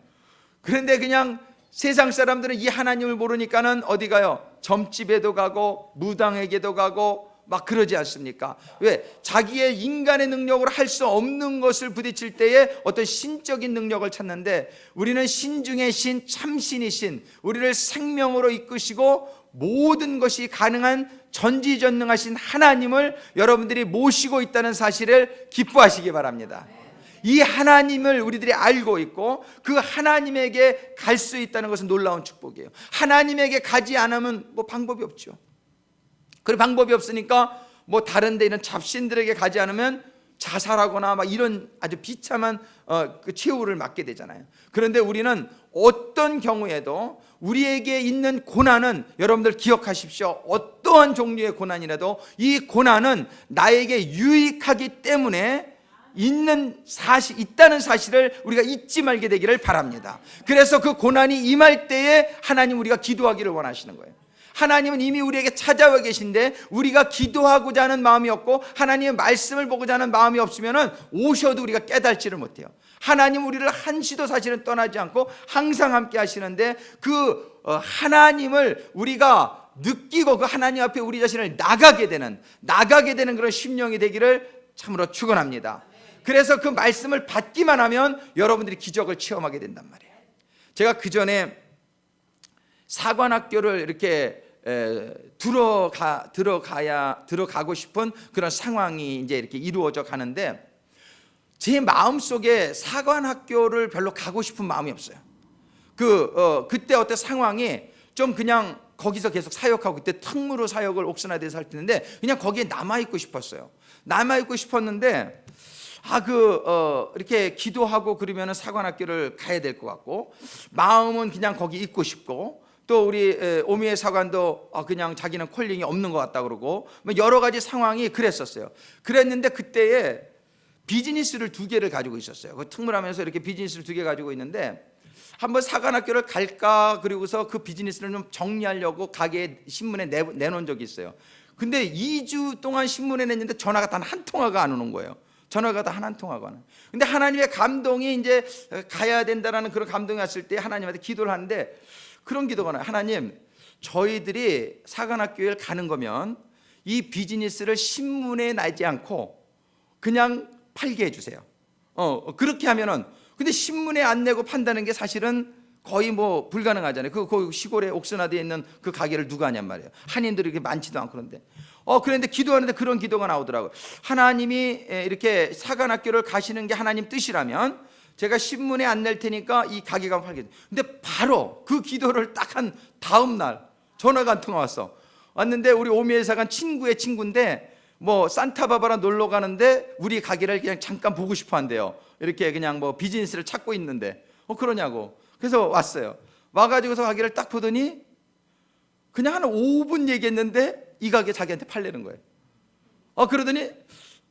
그런데 그냥 세상 사람들은 이 하나님을 모르니까는 어디 가요? 점집에도 가고 무당에게도 가고 막 그러지 않습니까? 왜? 자기의 인간의 능력으로 할 수 없는 것을 부딪힐 때에 어떤 신적인 능력을 찾는데, 우리는 신 중에 신, 참신이신, 우리를 생명으로 이끄시고 모든 것이 가능한 전지전능하신 하나님을 여러분들이 모시고 있다는 사실을 기뻐하시기 바랍니다. 이 하나님을 우리들이 알고 있고 그 하나님에게 갈 수 있다는 것은 놀라운 축복이에요. 하나님에게 가지 않으면 뭐 방법이 없죠. 그 방법이 없으니까 뭐 다른 데 있는 잡신들에게 가지 않으면 자살하거나 막 이런 아주 비참한 그 최후를 맞게 되잖아요. 그런데 우리는 어떤 경우에도 우리에게 있는 고난은, 여러분들 기억하십시오. 어떠한 종류의 고난이라도 이 고난은 나에게 유익하기 때문에 있다는 사실을 우리가 잊지 말게 되기를 바랍니다. 그래서 그 고난이 임할 때에 하나님 우리가 기도하기를 원하시는 거예요. 하나님은 이미 우리에게 찾아와 계신데 우리가 기도하고자 하는 마음이 없고 하나님의 말씀을 보고자 하는 마음이 없으면 오셔도 우리가 깨달지를 못해요. 하나님 우리를 한시도 사실은 떠나지 않고 항상 함께 하시는데 그 하나님을 우리가 느끼고 그 하나님 앞에 우리 자신을 나가게 되는 그런 심령이 되기를 참으로 축원합니다. 그래서 그 말씀을 받기만 하면 여러분들이 기적을 체험하게 된단 말이에요. 제가 그 전에 사관학교를 이렇게 들어가고 싶은 그런 상황이 이제 이렇게 이루어져 가는데, 제 마음속에 사관학교를 별로 가고 싶은 마음이 없어요. 그때 어떤 상황이 좀 그냥 거기서 계속 사역하고, 그때 특무로 사역을 옥스나드에서 할 때인데 그냥 거기에 남아있고 싶었어요. 남아있고 싶었는데 이렇게 기도하고 그러면은 사관학교를 가야 될 것 같고, 마음은 그냥 거기 있고 싶고, 또 우리 오미의 사관도 그냥 자기는 콜링이 없는 것 같다 그러고, 뭐 여러 가지 상황이 그랬었어요. 그랬는데 그때에 비즈니스를 2개를 가지고 있었어요. 그 특무하면서 이렇게 비즈니스를 2개 가지고 있는데, 한번 사관학교를 갈까, 그리고서 그 비즈니스를 좀 정리하려고 가게에 신문에 내놓은 적이 있어요. 근데 2주 동안 신문에 냈는데 전화가 단 한 통화가 안 오는 거예요. 전화가 단 한 통화가 안 와요. 근데 하나님의 감동이 이제 가야 된다라는 그런 감동이 왔을 때 하나님한테 기도를 하는데, 그런 기도가 나요. 하나님, 저희들이 사관학교에 가는 거면 이 비즈니스를 신문에 내지 않고 그냥 팔게 해주세요. 그렇게 하면은, 근데 신문에 안 내고 판다는 게 사실은 거의 뭐 불가능하잖아요. 그 시골에 옥스나드에 있는 그 가게를 누가 하냔 말이에요. 한인들이 그렇게 많지도 않고. 그런데 기도하는데 그런 기도가 나오더라고요. 하나님이 이렇게 사관학교를 가시는 게 하나님 뜻이라면 제가 신문에 안 낼 테니까 이 가게가 팔게 돼. 근데 바로 그 기도를 딱 한 다음 날 전화가 한 통화 왔는데 우리 오미엘 사관 친구의 친구인데 뭐 산타바바라 놀러 가는데 우리 가게를 그냥 잠깐 보고 싶어 한대요. 이렇게 그냥 뭐 비즈니스를 찾고 있는데 그러냐고. 그래서 왔어요. 와가지고서 가게를 딱 보더니 그냥 한 5분 얘기했는데 이 가게 자기한테 팔려는 거예요. 그러더니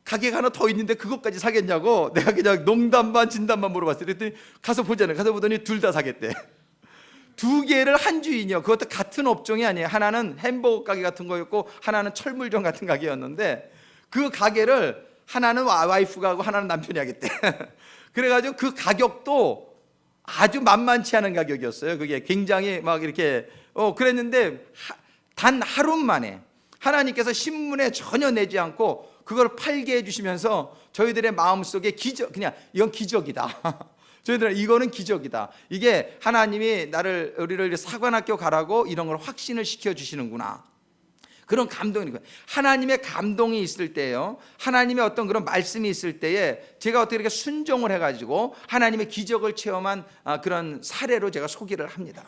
가게가 하나 더 있는데 그것까지 사겠냐고 내가 그냥 농담반 진담반 물어봤어요. 그랬더니 가서 보잖아요. 가서 보더니 둘 다 사겠대. 2개를 한 주인이요. 그것도 같은 업종이 아니에요. 하나는 햄버거 가게 같은 거였고 하나는 철물점 같은 가게였는데, 그 가게를 하나는 와이프가 하고 하나는 남편이 하겠대. 그래가지고 그 가격도 아주 만만치 않은 가격이었어요. 그게 굉장히 막 이렇게 그랬는데 단 하루 만에 하나님께서 신문에 전혀 내지 않고 그걸 팔게 해주시면서 저희들의 마음속에 기적, 그냥 이건 기적이다. 저희들은 이거는 기적이다. 이게 하나님이 우리를 사관학교 가라고 이런 걸 확신을 시켜주시는구나. 그런 감동이 있는 거예요. 하나님의 감동이 있을 때요, 하나님의 어떤 그런 말씀이 있을 때에 제가 어떻게 이렇게 순종을 해가지고 하나님의 기적을 체험한 그런 사례로 제가 소개를 합니다.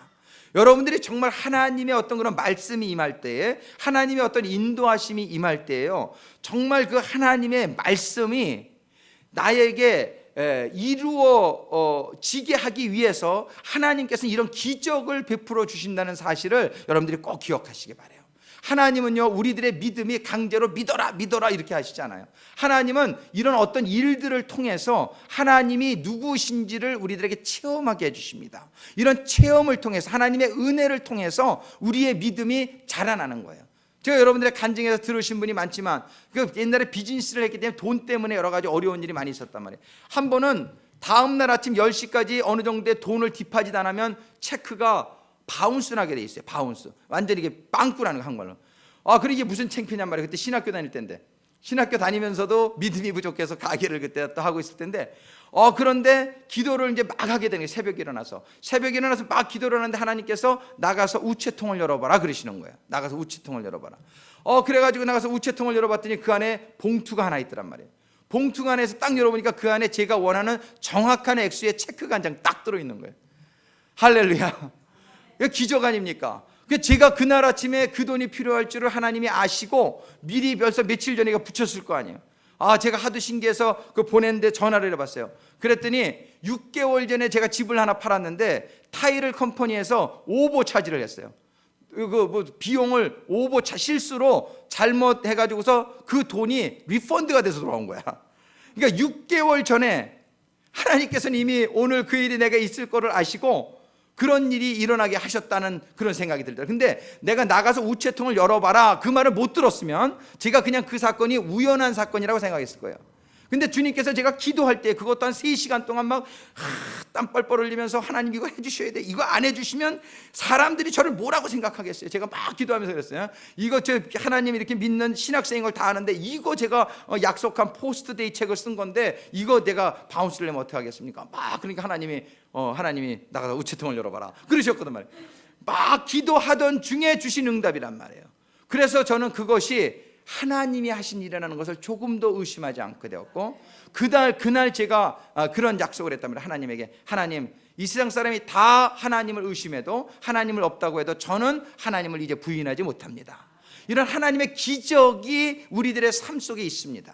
여러분들이 정말 하나님의 어떤 그런 말씀이 임할 때에, 하나님의 어떤 인도하심이 임할 때에요, 정말 그 하나님의 말씀이 나에게 이루어지게 하기 위해서 하나님께서는 이런 기적을 베풀어 주신다는 사실을 여러분들이 꼭 기억하시기 바라요. 하나님은요, 우리들의 믿음이 강제로 믿어라 이렇게 하시잖아요. 하나님은 이런 어떤 일들을 통해서 하나님이 누구신지를 우리들에게 체험하게 해주십니다. 이런 체험을 통해서, 하나님의 은혜를 통해서 우리의 믿음이 자라나는 거예요. 제가 여러분들의 간증에서 들으신 분이 많지만 그 옛날에 비즈니스를 했기 때문에 돈 때문에 여러 가지 어려운 일이 많이 있었단 말이에요. 한 번은 다음날 아침 10시까지 어느 정도의 돈을 디파짓 안 하면 체크가 바운스 나게 돼 있어요. 바운스. 완전히 이게 빵꾸 나는 거 한걸로. 그리고 이게 무슨 창피냔 말이에요. 그때 신학교 다닐 때인데, 신학교 다니면서도 믿음이 부족해서 가게를 그때 또 하고 있을 텐데, 그런데 기도를 이제 막 하게 되는 거예요. 새벽에 일어나서 막 기도를 하는데 하나님께서 나가서 우체통을 열어봐라 그러시는 거예요. 나가서 우체통을 열어봐라. 그래가지고 나가서 우체통을 열어봤더니 그 안에 봉투가 하나 있더란 말이에요. 봉투가 안에서 딱 열어보니까 그 안에 제가 원하는 정확한 액수의 체크가 한 장 딱 들어있는 거예요. 할렐루야. 이거 기적 아닙니까? 제가 그날 아침에 그 돈이 필요할 줄을 하나님이 아시고 미리 벌써 며칠 전에 붙였을 거 아니에요. 제가 하도 신기해서 그 보냈는데 전화를 해봤어요. 그랬더니 6개월 전에 제가 집을 하나 팔았는데 타일 컴퍼니에서 오버 차지를 했어요. 비용을 실수로 잘못해가지고서 그 돈이 리펀드가 돼서 돌아온 거야. 그러니까 6개월 전에 하나님께서는 이미 오늘 그 일이 내가 있을 거를 아시고 그런 일이 일어나게 하셨다는 그런 생각이 들더라고요. 근데 내가 나가서 우체통을 열어봐라 그 말을 못 들었으면 제가 그냥 그 사건이 우연한 사건이라고 생각했을 거예요. 근데 주님께서 제가 기도할 때 그것도 한 3시간 동안 막 땀 뻘뻘 흘리면서 하나님 이거 해주셔야 돼, 이거 안 해주시면 사람들이 저를 뭐라고 생각하겠어요. 제가 막 기도하면서 그랬어요. 이거 저 하나님 이렇게 믿는 신학생인 걸 다 아는데 이거 제가 약속한 포스트데이 책을 쓴 건데 이거 내가 바운스를 내면 어떻게 하겠습니까? 막 그러니까 하나님이 나가서 우체통을 열어봐라 그러셨거든 말이에요. 막 기도하던 중에 주신 응답이란 말이에요. 그래서 저는 그것이 하나님이 하신 일이라는 것을 조금도 의심하지 않게 되었고, 그날 제가 그런 약속을 했답니다. 하나님에게, 하나님, 이 세상 사람이 다 하나님을 의심해도, 하나님을 없다고 해도 저는 하나님을 이제 부인하지 못합니다. 이런 하나님의 기적이 우리들의 삶 속에 있습니다.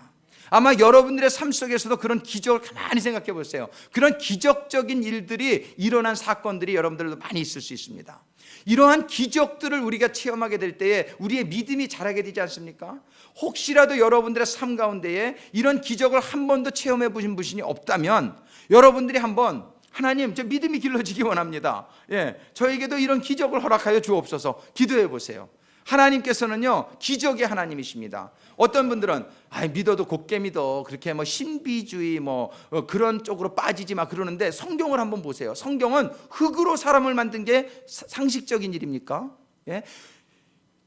아마 여러분들의 삶 속에서도 그런 기적을 가만히 생각해 보세요. 그런 기적적인 일들이 일어난 사건들이 여러분들도 많이 있을 수 있습니다. 이러한 기적들을 우리가 체험하게 될 때에 우리의 믿음이 자라게 되지 않습니까? 혹시라도 여러분들의 삶 가운데에 이런 기적을 한 번도 체험해 보신 분이 없다면, 여러분들이 한번, 하나님, 저 믿음이 길러지기 원합니다. 저에게도 이런 기적을 허락하여 주옵소서 기도해 보세요. 하나님께서는요, 기적의 하나님이십니다. 어떤 분들은 믿어도 곱게 믿어, 그렇게 신비주의 그런 쪽으로 빠지지 마 그러는데, 성경을 한번 보세요. 성경은 흙으로 사람을 만든 게 상식적인 일입니까?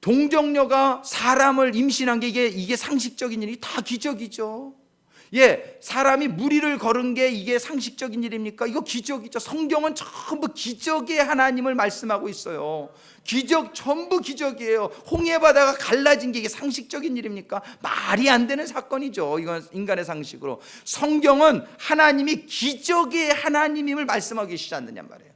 동정녀가 사람을 임신한 게 이게 상식적인 일이 다 기적이죠. 사람이 무리를 걸은 게 이게 상식적인 일입니까? 이거 기적이죠. 성경은 전부 기적의 하나님을 말씀하고 있어요. 기적, 전부 기적이에요. 홍해 바다가 갈라진 게 이게 상식적인 일입니까? 말이 안 되는 사건이죠. 이건 인간의 상식으로. 성경은 하나님이 기적의 하나님임을 말씀하고 계시지 않느냐 말이에요.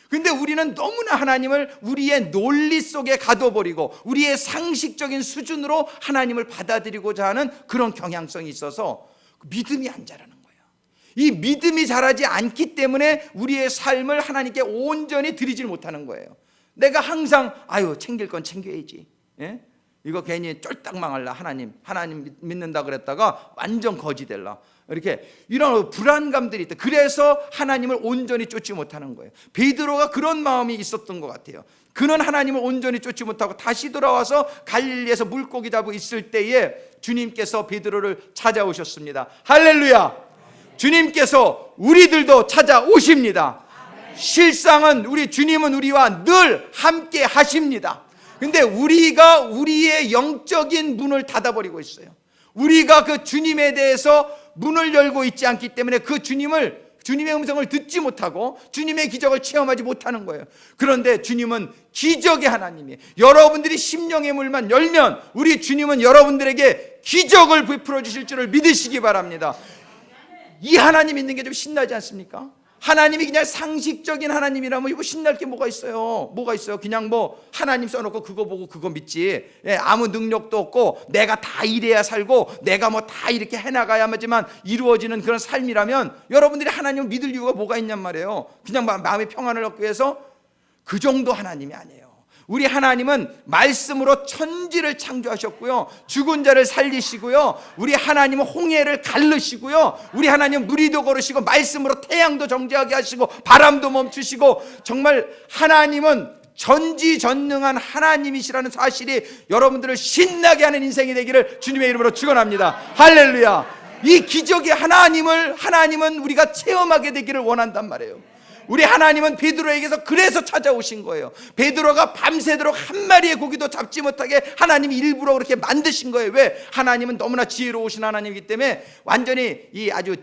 근데 우리는 너무나 하나님을 우리의 논리 속에 가둬버리고 우리의 상식적인 수준으로 하나님을 받아들이고자 하는 그런 경향성이 있어서 믿음이 안 자라는 거예요. 이 믿음이 자라지 않기 때문에 우리의 삶을 하나님께 온전히 드리질 못하는 거예요. 내가 항상 챙길 건 챙겨야지, 이거 괜히 쫄딱 망할라, 하나님 믿는다 그랬다가 완전 거지 될라, 이렇게 이런 불안감들이 있다. 그래서 하나님을 온전히 쫓지 못하는 거예요. 베드로가 그런 마음이 있었던 것 같아요. 그는 하나님을 온전히 쫓지 못하고 다시 돌아와서 갈릴리에서 물고기 잡고 있을 때에 주님께서 베드로를 찾아오셨습니다. 할렐루야! 주님께서 우리들도 찾아오십니다. 실상은 우리 주님은 우리와 늘 함께 하십니다. 근데 우리가 우리의 영적인 문을 닫아버리고 있어요. 우리가 그 주님에 대해서 문을 열고 있지 않기 때문에 그 주님의 음성을 듣지 못하고 주님의 기적을 체험하지 못하는 거예요. 그런데 주님은 기적의 하나님이에요. 여러분들이 심령의 문만 열면 우리 주님은 여러분들에게 기적을 베풀어 주실 줄을 믿으시기 바랍니다. 이 하나님 있는 게 좀 신나지 않습니까? 하나님이 그냥 상식적인 하나님이라면 이거 신날 게 뭐가 있어요? 그냥 하나님 써놓고 그거 보고 그거 믿지. 아무 능력도 없고 내가 다 이래야 살고 내가 다 이렇게 해나가야지만 이루어지는 그런 삶이라면 여러분들이 하나님을 믿을 이유가 뭐가 있냔 말이에요. 그냥 마음의 평안을 얻기 위해서. 그 정도 하나님이 아니에요. 우리 하나님은 말씀으로 천지를 창조하셨고요, 죽은 자를 살리시고요, 우리 하나님은 홍해를 가르시고요, 우리 하나님은 무리도 걸으시고 말씀으로 태양도 정지하게 하시고 바람도 멈추시고, 정말 하나님은 전지전능한 하나님이시라는 사실이 여러분들을 신나게 하는 인생이 되기를 주님의 이름으로 축원합니다. 할렐루야! 이 기적의 하나님은 우리가 체험하게 되기를 원한단 말이에요. 우리 하나님은 베드로에게서 그래서 찾아오신 거예요. 베드로가 밤새도록 한 마리의 고기도 잡지 못하게 하나님이 일부러 그렇게 만드신 거예요. 왜? 하나님은 너무나 지혜로우신 하나님이기 때문에 완전히 이 아주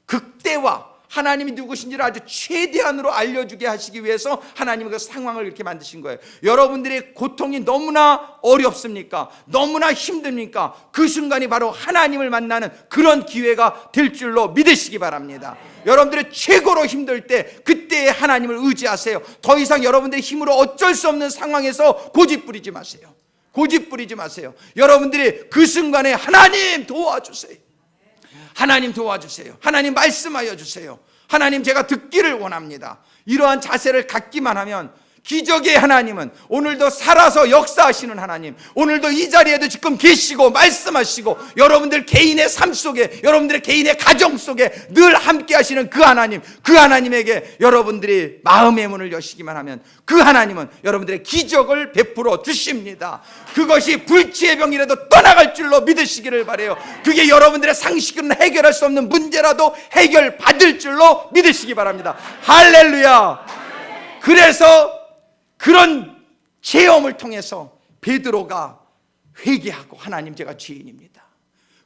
극대화, 하나님이 누구신지를 아주 최대한으로 알려주게 하시기 위해서 하나님은 그 상황을 이렇게 만드신 거예요. 여러분들의 고통이 너무나 어렵습니까? 너무나 힘듭니까? 그 순간이 바로 하나님을 만나는 그런 기회가 될 줄로 믿으시기 바랍니다. 여러분들이 최고로 힘들 때 그때에 하나님을 의지하세요. 더 이상 여러분들의 힘으로 어쩔 수 없는 상황에서 고집 부리지 마세요. 여러분들이 그 순간에 하나님 도와주세요. 하나님 말씀하여 주세요. 하나님 제가 듣기를 원합니다. 이러한 자세를 갖기만 하면 기적의 하나님은 오늘도 살아서 역사하시는 하나님, 오늘도 이 자리에도 지금 계시고 말씀하시고 여러분들 개인의 삶 속에, 여러분들의 개인의 가정 속에 늘 함께 하시는 그 하나님에게 여러분들이 마음의 문을 여시기만 하면 그 하나님은 여러분들의 기적을 베풀어 주십니다. 그것이 불치의 병이라도 떠나갈 줄로 믿으시기를 바라요. 그게 여러분들의 상식으로는 해결할 수 없는 문제라도 해결받을 줄로 믿으시기 바랍니다. 할렐루야. 그래서 그런 체험을 통해서 베드로가 회개하고 하나님 제가 죄인입니다,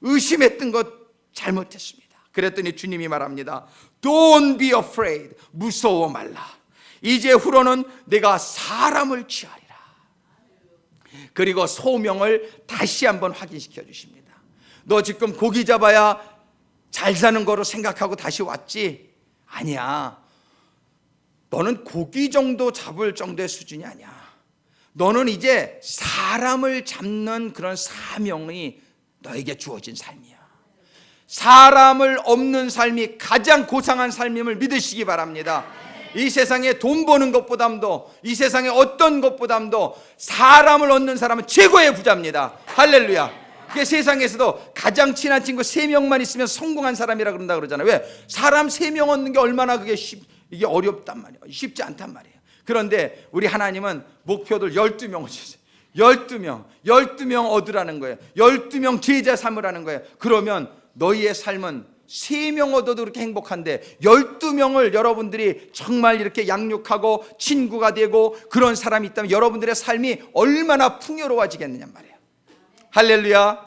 의심했던 것 잘못했습니다. 그랬더니 주님이 말합니다. Don't be afraid. 무서워 말라. 이제 후로는 내가 사람을 취하리라. 그리고 소명을 다시 한번 확인시켜 주십니다. 너 지금 고기 잡아야 잘 사는 거로 생각하고 다시 왔지? 아니야. 너는 고기 정도 잡을 정도의 수준이 아니야. 너는 이제 사람을 잡는 그런 사명이 너에게 주어진 삶이야. 사람을 없는 삶이 가장 고상한 삶임을 믿으시기 바랍니다. 이 세상에 돈 버는 것보담도, 이 세상에 어떤 것보담도 사람을 얻는 사람은 최고의 부자입니다. 할렐루야. 그게 세상에서도 가장 친한 친구 3명만 있으면 성공한 사람이라 그런다 그러잖아요. 왜? 사람 3명 얻는 게 얼마나 이게 어렵단 말이에요. 쉽지 않단 말이에요. 그런데 우리 하나님은 목표들 12명 주세요. 12명 얻으라는 거예요. 12명 제자 삼으라는 거예요. 그러면 너희의 삶은 3명 얻어도 그렇게 행복한데 12명을 여러분들이 정말 이렇게 양육하고 친구가 되고 그런 사람이 있다면 여러분들의 삶이 얼마나 풍요로워지겠느냐 말이에요. 할렐루야.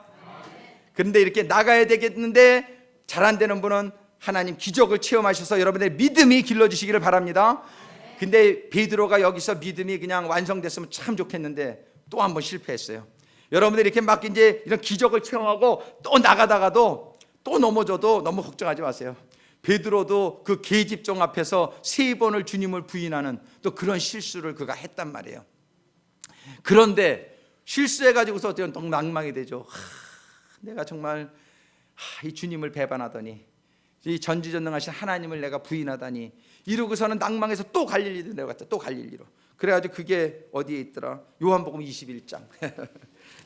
그런데 이렇게 나가야 되겠는데 잘 안 되는 분은 하나님 기적을 체험하셔서 여러분들의 믿음이 길러지시기를 바랍니다. 근데 베드로가 여기서 믿음이 그냥 완성됐으면 참 좋겠는데 또 한 번 실패했어요. 여러분들이 이렇게 막 이제 이런 기적을 체험하고 또 나가다가도 또 넘어져도 너무 걱정하지 마세요. 베드로도 그 계집종 앞에서 3번을 주님을 부인하는 또 그런 실수를 그가 했단 말이에요. 그런데 실수해가지고서 너무 낭망이 되죠. 내가 정말 이 주님을 배반하더니 이 전지전능하신 하나님을 내가 부인하다니 이러고서는 낭망해서 또 갈릴리로 내려갔다. 또 갈릴리로. 그래가지고 그게 어디에 있더라? 요한복음 21장.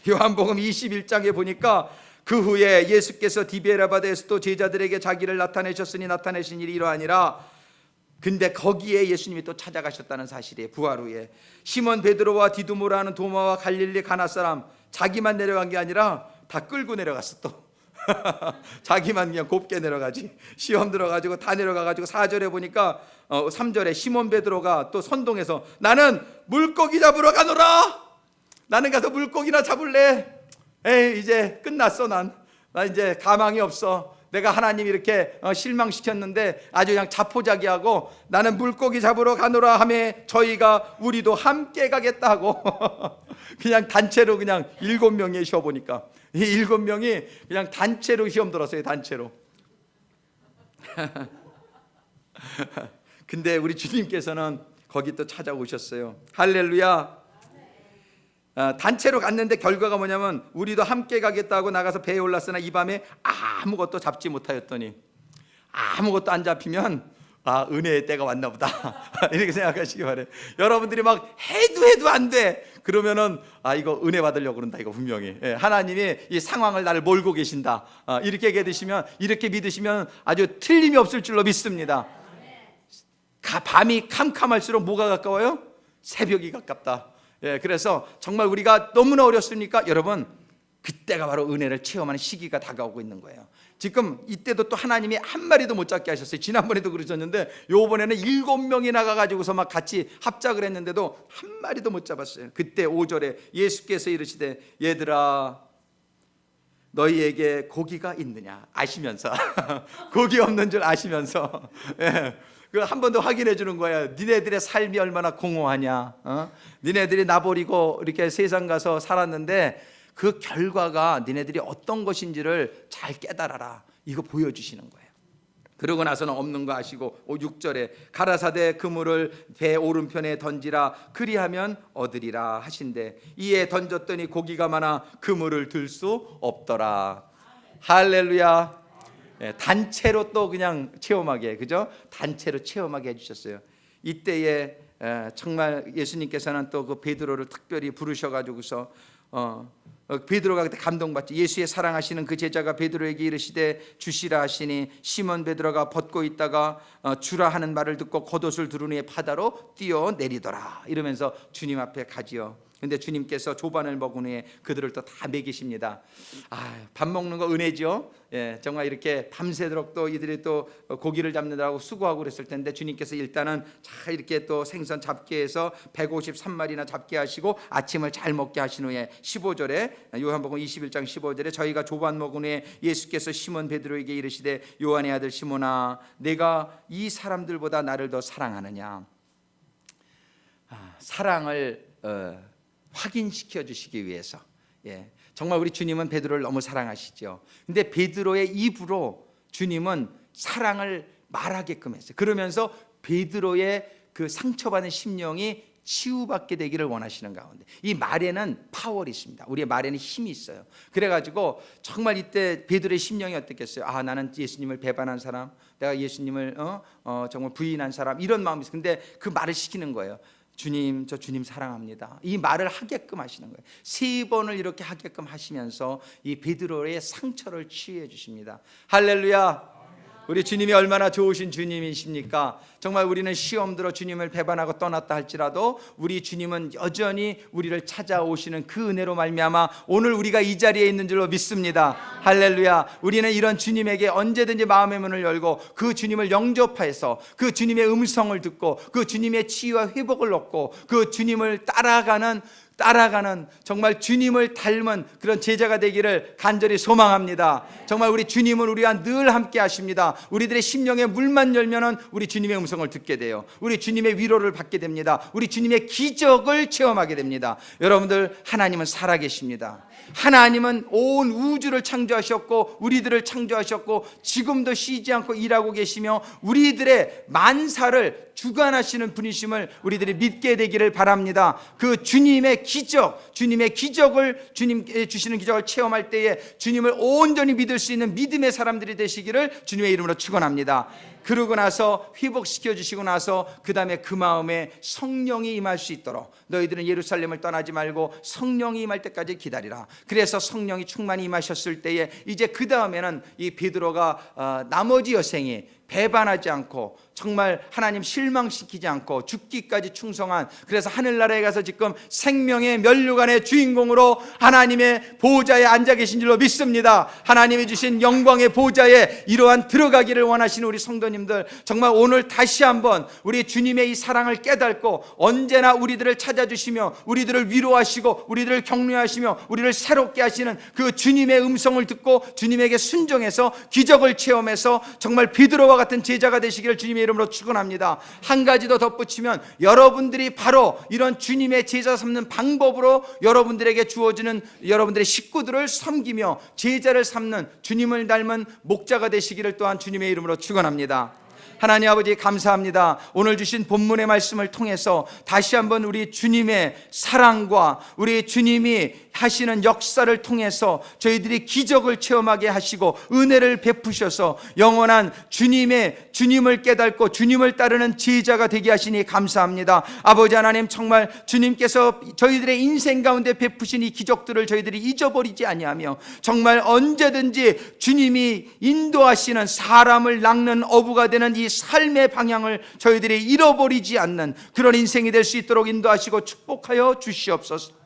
요한복음 21장에 보니까 그 후에 예수께서 디베라바드에서 또 제자들에게 자기를 나타내셨으니 나타내신 일이 이러하니라. 근데 거기에 예수님이 또 찾아가셨다는 사실이에요. 부활 후에 시몬 베드로와 디두모라 하는 도마와 갈릴리 가나 사람 자기만 내려간 게 아니라 다 끌고 내려갔어. 또 자기만 그냥 곱게 내려가지. 시험 들어가지고 다 내려가가지고 4절에 보니까 3절에 시몬 베드로가 또 선동해서 나는 물고기 잡으러 가노라. 나는 가서 물고기나 잡을래. 에이 이제 끝났어. 나 이제 가망이 없어. 내가 하나님 이렇게 실망시켰는데 아주 그냥 자포자기하고 나는 물고기 잡으러 가노라 하며 저희가 우리도 함께 가겠다 하고 그냥 단체로 그냥 7명이 쉬어보니까 이 7명이 그냥 단체로 시험 들었어요. 단체로. 근데 우리 주님께서는 거기 또 찾아오셨어요. 할렐루야. 단체로 갔는데 결과가 뭐냐면 우리도 함께 가겠다고 나가서 배에 올랐으나 이 밤에 아무것도 잡지 못하였더니 아무것도 안 잡히면 은혜의 때가 왔나 보다 이렇게 생각하시기 바래요. 여러분들이 막 해도 안 돼. 그러면은 이거 은혜 받으려고 그런다. 이거 분명히 하나님이 이 상황을 나를 몰고 계신다. 이렇게 믿으시면 아주 틀림이 없을 줄로 믿습니다. 밤이 캄캄할수록 뭐가 가까워요? 새벽이 가깝다. 그래서 정말 우리가 너무나 어렵습니까? 여러분 그때가 바로 은혜를 체험하는 시기가 다가오고 있는 거예요. 지금 이때도 또 하나님이 한 마리도 못 잡게 하셨어요. 지난번에도 그러셨는데 요번에는 7명이 나가가지고서 막 같이 합작을 했는데도 한 마리도 못 잡았어요. 그때 5절에 예수께서 이르시되 얘들아 너희에게 고기가 있느냐 아시면서 고기 없는 줄 아시면서 한 번 더 확인해 주는 거예요. 니네들의 삶이 얼마나 공허하냐. 니네들이 나버리고 이렇게 세상 가서 살았는데 그 결과가 니네들이 어떤 것인지를 잘 깨달아라. 이거 보여주시는 거예요. 그러고 나서는 없는 거 아시고 6절에 가라사대 그물을 배 오른편에 던지라 그리하면 얻으리라 하신대 이에 던졌더니 고기가 많아 그물을 들 수 없더라. 할렐루야. 단체로 또 그냥 체험하게, 그죠? 단체로 체험하게 해주셨어요. 이때에 정말 예수님께서는 또 그 베드로를 특별히 부르셔가지고서 베드로가 그때 감동받지. 예수의 사랑하시는 그 제자가 베드로에게 이르시되 주시라 하시니 시몬 베드로가 벗고 있다가 주라 하는 말을 듣고 겉옷을 두르니 바다로 뛰어내리더라. 이러면서 주님 앞에 가지요. 근데 주님께서 조반을 먹은 후에 그들을 또 다 먹이십니다. 밥 먹는 거 은혜죠. 정말 이렇게 밤새도록 또 이들이 또 고기를 잡는다고 수고하고 그랬을 텐데 주님께서 일단은 잘 이렇게 또 생선 잡게 해서 153마리나 잡게 하시고 아침을 잘 먹게 하신 후에 15절에 요한복음 21장 15절에 저희가 조반 먹은 후에 예수께서 시몬 베드로에게 이르시되 요한의 아들 시몬아 내가 이 사람들보다 나를 더 사랑하느냐. 사랑을 확인시켜 주시기 위해서. 정말 우리 주님은 베드로를 너무 사랑하시죠. 근데 베드로의 입으로 주님은 사랑을 말하게끔 했어요. 그러면서 베드로의 그 상처받은 심령이 치유받게 되기를 원하시는 가운데 이 말에는 파워가 있습니다. 우리의 말에는 힘이 있어요. 그래가지고 정말 이때 베드로의 심령이 어떻겠어요? 나는 예수님을 배반한 사람, 내가 예수님을 정말 부인한 사람, 이런 마음이 있어요. 근데 그 말을 시키는 거예요. 주님, 저 주님 사랑합니다. 이 말을 하게끔 하시는 거예요. 3번을 이렇게 하게끔 하시면서 이 베드로의 상처를 치유해 주십니다. 할렐루야. 우리 주님이 얼마나 좋으신 주님이십니까? 정말 우리는 시험 들어 주님을 배반하고 떠났다 할지라도 우리 주님은 여전히 우리를 찾아오시는 그 은혜로 말미암아 오늘 우리가 이 자리에 있는 줄로 믿습니다. 할렐루야. 우리는 이런 주님에게 언제든지 마음의 문을 열고 그 주님을 영접해서 그 주님의 음성을 듣고 그 주님의 치유와 회복을 얻고 그 주님을 따라가는 정말 주님을 닮은 그런 제자가 되기를 간절히 소망합니다. 정말 우리 주님은 우리와 늘 함께 하십니다. 우리들의 심령에 문만 열면은 우리 주님의 음성을 듣게 돼요. 우리 주님의 위로를 받게 됩니다. 우리 주님의 기적을 체험하게 됩니다. 여러분들, 하나님은 살아계십니다. 하나님은 온 우주를 창조하셨고 우리들을 창조하셨고 지금도 쉬지 않고 일하고 계시며 우리들의 만사를 주관하시는 분이심을 우리들이 믿게 되기를 바랍니다. 그 주님의 기적을 주님께 주시는 기적을 체험할 때에 주님을 온전히 믿을 수 있는 믿음의 사람들이 되시기를 주님의 이름으로 축원합니다. 그러고 나서 회복시켜 주시고 나서 그 다음에 그 마음에 성령이 임할 수 있도록 너희들은 예루살렘을 떠나지 말고 성령이 임할 때까지 기다리라. 그래서 성령이 충만히 임하셨을 때에 이제 그 다음에는 이 베드로가 나머지 여생이 배반하지 않고 정말 하나님 실망시키지 않고 죽기까지 충성한, 그래서 하늘나라에 가서 지금 생명의 면류관의 주인공으로 하나님의 보좌에 앉아 계신 줄로 믿습니다. 하나님이 주신 영광의 보좌에 이러한 들어가기를 원하시는 우리 성도님들, 정말 오늘 다시 한번 우리 주님의 이 사랑을 깨닫고 언제나 우리들을 찾아주시며 우리들을 위로하시고 우리들을 격려하시며 우리를 새롭게 하시는 그 주님의 음성을 듣고 주님에게 순종해서 기적을 체험해서 정말 베드로와 같은 제자가 되시기를 주님의 이름으로 축원합니다. 한 가지 더 덧붙이면 여러분들이 바로 이런 주님의 제자 삼는 방법으로 여러분들에게 주어지는 여러분들의 식구들을 섬기며 제자를 삼는 주님을 닮은 목자가 되시기를 또한 주님의 이름으로 축원합니다. 하나님 아버지, 감사합니다. 오늘 주신 본문의 말씀을 통해서 다시 한번 우리 주님의 사랑과 우리 주님이 하시는 역사를 통해서 저희들이 기적을 체험하게 하시고 은혜를 베푸셔서 영원한 주님을 깨닫고 주님을 따르는 제자가 되게 하시니 감사합니다. 아버지 하나님, 정말 주님께서 저희들의 인생 가운데 베푸신 이 기적들을 저희들이 잊어버리지 아니하며 정말 언제든지 주님이 인도하시는 사람을 낚는 어부가 되는 이 삶의 방향을 저희들이 잃어버리지 않는 그런 인생이 될 수 있도록 인도하시고 축복하여 주시옵소서.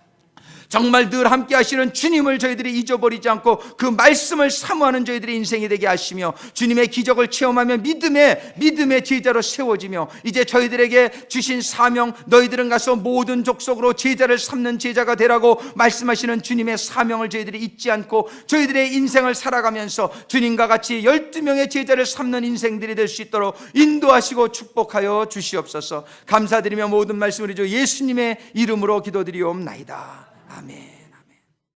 정말 늘 함께 하시는 주님을 저희들이 잊어버리지 않고 그 말씀을 사모하는 저희들의 인생이 되게 하시며 주님의 기적을 체험하며 믿음의 제자로 세워지며 이제 저희들에게 주신 사명, 너희들은 가서 모든 족속으로 제자를 삼는 제자가 되라고 말씀하시는 주님의 사명을 저희들이 잊지 않고 저희들의 인생을 살아가면서 주님과 같이 12명의 제자를 삼는 인생들이 될 수 있도록 인도하시고 축복하여 주시옵소서. 감사드리며 모든 말씀 우리 주 예수님의 이름으로 기도드리옵나이다. 아멘.